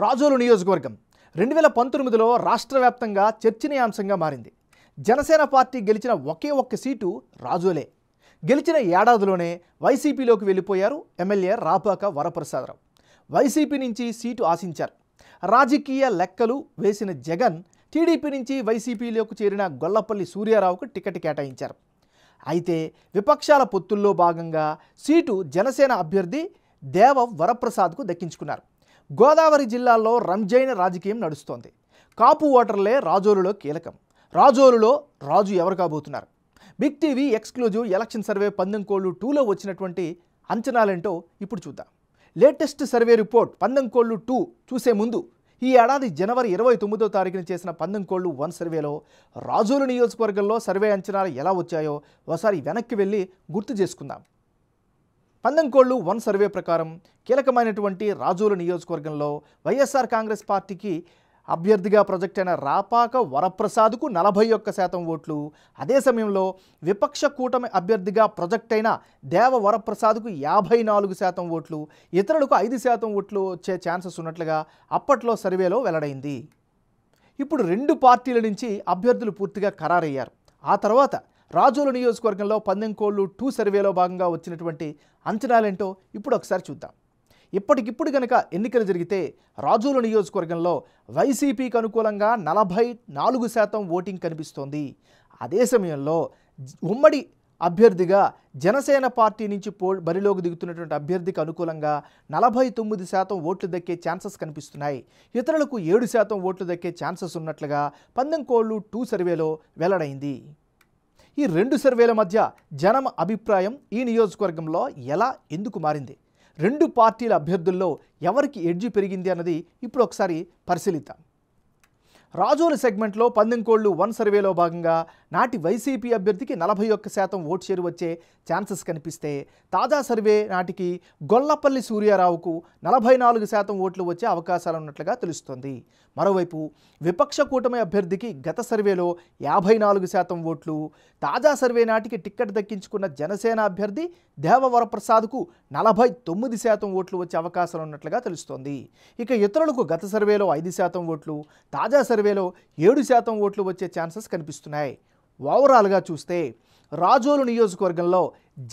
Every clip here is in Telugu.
రాజోలు నియోజకవర్గం 2019లో రాష్ట్ర వ్యాప్తంగా చర్చనీయాంశంగా మారింది. జనసేన పార్టీ గెలిచిన ఒకే ఒక్క సీటు రాజోలే. గెలిచిన ఏడాదిలోనే వైసీపీలోకి వెళ్ళిపోయారు ఎమ్మెల్యే రాపాక వరప్రసాదరావు. వైసీపీ నుంచి సీటు ఆశించారు. రాజకీయ లెక్కలు వేసిన జగన్ టీడీపీ నుంచి వైసీపీలోకి చేరిన గొల్లపల్లి సూర్యారావుకు టికెట్ కేటాయించారు. అయితే విపక్షాల పొత్తుల్లో భాగంగా సీటు జనసేన అభ్యర్థి దేవ వరప్రసాద్కు దక్కించుకున్నారు. గోదావరి జిల్లాలో రంజైన రాజకీయం నడుస్తోంది. కాపు ఓటర్లే రాజోలులో కీలకం. రాజోలులో రాజు ఎవరు కాబోతున్నారు? Big TV exclusive election survey 19:2లో వచ్చినటువంటి అంచనాలేంటో ఇప్పుడు చూద్దాం. లేటెస్ట్ సర్వే రిపోర్ట్ 19:2 చూసే ముందు ఈ ఏడాది జనవరి 29వ తారీఖున చేసిన 19:1 సర్వేలో రాజోలు నియోజకవర్గంలో సర్వే అంచనాలు ఎలా వచ్చాయో ఒకసారి వెనక్కి వెళ్ళి గుర్తు చేసుకుందాం. 19:1 సర్వే ప్రకారం కీలకమైనటువంటి రాజోలు నియోజకవర్గంలో వైఎస్ఆర్ కాంగ్రెస్ పార్టీకి అభ్యర్థిగా ప్రొజెక్ట్ అయిన రాపాక వరప్రసాద్కు 41% ఓట్లు, అదే సమయంలో విపక్ష కూటమి అభ్యర్థిగా ప్రొజెక్ట్ అయిన దేవ వరప్రసాద్కు 54% ఓట్లు, ఇతరులకు 5% ఓట్లు వచ్చే ఛాన్సెస్ ఉన్నట్లుగా అప్పట్లో సర్వేలో వెల్లడైంది. ఇప్పుడు రెండు పార్టీల నుంచి అభ్యర్థులు పూర్తిగా ఖరారయ్యారు. ఆ తర్వాత రాజోలు నియోజకవర్గంలో 19:2 సర్వేలో భాగంగా వచ్చినటువంటి అంచనాలేంటో ఇప్పుడు ఒకసారి చూద్దాం. ఇప్పటికిప్పుడు కనుక ఎన్నికలు జరిగితే రాజోలు నియోజకవర్గంలో వైసీపీకి అనుకూలంగా 44% ఓటింగ్ కనిపిస్తోంది. అదే సమయంలో ఉమ్మడి అభ్యర్థిగా జనసేన పార్టీ నుంచి బరిలోకి దిగుతున్నటువంటి అభ్యర్థికి అనుకూలంగా 49% ఓట్లు దక్కే ఛాన్సెస్ కనిపిస్తున్నాయి. ఇతరులకు 7% ఓట్లు దక్కే ఛాన్సెస్ ఉన్నట్లుగా 19:2 సర్వేలో వెల్లడైంది. ఈ రెండు సర్వేల మధ్య జనం అభిప్రాయం ఈ నియోజకవర్గంలో ఎలా ఎందుకు మారింది? రెండు పార్టీల అభ్యర్థుల్లో ఎవరికి ఎడ్జి పెరిగింది అన్నది ఇప్పుడు ఒకసారి పరిశీలిద్దాం. రాజోలు సెగ్మెంట్లో 19:1 సర్వేలో భాగంగా నాటి వైసీపీ అభ్యర్థికి 41% ఓటు షేరు వచ్చే ఛాన్సెస్ కనిపిస్తే, తాజా సర్వే నాటికి గొల్లపల్లి సూర్యారావుకు 44% ఓట్లు వచ్చే అవకాశాలు ఉన్నట్లుగా తెలుస్తోంది. మరోవైపు విపక్ష కూటమి అభ్యర్థికి గత సర్వేలో 54% ఓట్లు, తాజా సర్వే నాటికి టిక్కెట్ దక్కించుకున్న జనసేన అభ్యర్థి దేవ వరప్రసాద్కు 49% ఓట్లు వచ్చే అవకాశాలు ఉన్నట్లుగా తెలుస్తోంది. ఇక ఇతరులకు గత సర్వేలో 5% ఓట్లు, తాజా సర్వేలో 7% ఓట్లు వచ్చే ఛాన్సెస్ కనిపిస్తున్నాయి. ఓవరాల్గా చూస్తే రాజోలు నియోజకవర్గంలో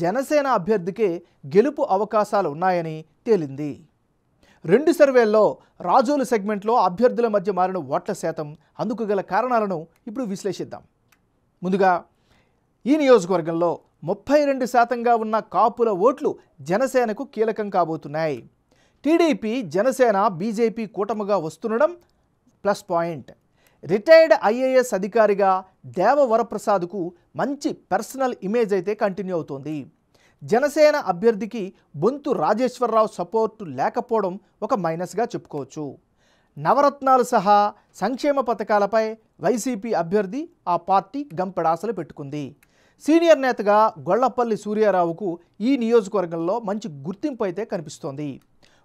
జనసేన అభ్యర్థికే గెలుపు అవకాశాలు ఉన్నాయని తేలింది. రెండు సర్వేల్లో రాజోలు సెగ్మెంట్లో అభ్యర్థుల మధ్య మారిన ఓట్ల శాతం, అందుకు గల కారణాలను ఇప్పుడు విశ్లేషిద్దాం. ముందుగా ఈ నియోజకవర్గంలో 32%గా ఉన్న కాపుల ఓట్లు జనసేనకు కీలకం కాబోతున్నాయి. టీడీపీ, జనసేన, బీజేపీ కూటమిగా వస్తుండడం ప్లస్ పాయింట్. రిటైర్డ్ ఐఏఎస్ అధికారిగా దేవ వరప్రసాద్కు మంచి పర్సనల్ ఇమేజ్ అయితే కంటిన్యూ అవుతోంది. జనసేన అభ్యర్థికి బొంతు రాజేశ్వరరావు సపోర్టు లేకపోవడం ఒక మైనస్గా చెప్పుకోవచ్చు. నవరత్నాలు సహా సంక్షేమ పథకాలపై వైసీపీ అభ్యర్థి ఆ పార్టీ గంపెడాసలు పెట్టుకుంది. సీనియర్ నేతగా గొల్లపల్లి సూర్యారావుకు ఈ నియోజకవర్గంలో మంచి గుర్తింపు అయితే కనిపిస్తోంది.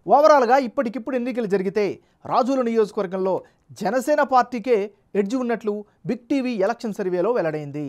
ఓవరాల్గా ఇప్పటికిప్పుడు ఎన్నికలు జరిగితే రాజోలు నియోజకవర్గంలో జనసేన పార్టీకే ఎడ్జి ఉన్నట్లు బిగ్ టీవీ ఎలక్షన్ సర్వేలో వెల్లడైంది.